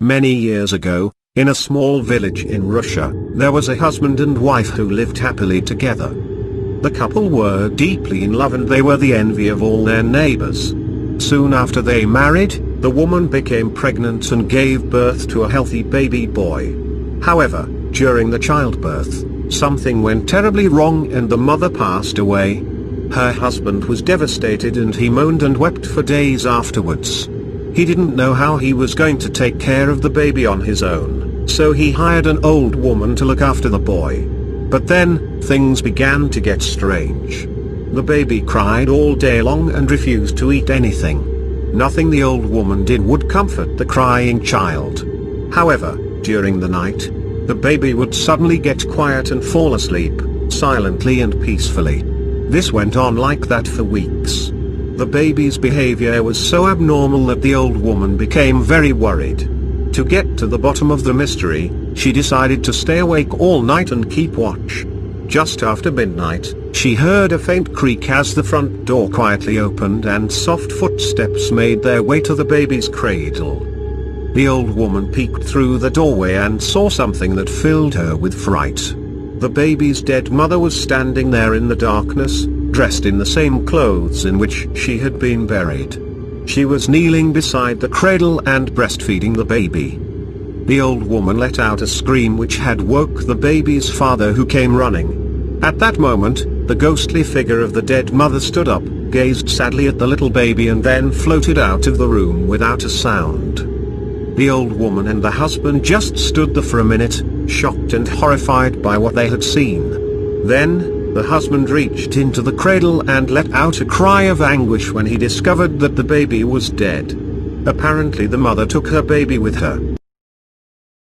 Many years ago, in a small village in Russia, there was a husband and wife who lived happily together. The couple were deeply in love and they were the envy of all their neighbors. Soon after they married, the woman became pregnant and gave birth to a healthy baby boy. However, during the childbirth, something went terribly wrong and the mother passed away. Her husband was devastated and he moaned and wept for days afterwards. He didn't know how he was going to take care of the baby on his own, so he hired an old woman to look after the boy. But then, things began to get strange. The baby cried all day long and refused to eat anything. Nothing the old woman did would comfort the crying child. However, during the night, the baby would suddenly get quiet and fall asleep, silently and peacefully. This went on like that for weeks. The baby's behavior was so abnormal that the old woman became very worried. To get to the bottom of the mystery, she decided to stay awake all night and keep watch. Just after midnight, she heard a faint creak as the front door quietly opened and soft footsteps made their way to the baby's cradle. The old woman peeked through the doorway and saw something that filled her with fright. The baby's dead mother was standing there in the darkness, dressed in the same clothes in which she had been buried. She was kneeling beside the cradle and breastfeeding the baby. The old woman let out a scream which had woke the baby's father, who came running. At that moment, the ghostly figure of the dead mother stood up, gazed sadly at the little baby and then floated out of the room without a sound. The old woman and the husband just stood there for a minute, shocked and horrified by what they had seen. Then, the husband reached into the cradle and let out a cry of anguish when he discovered that the baby was dead. Apparently the mother took her baby with her.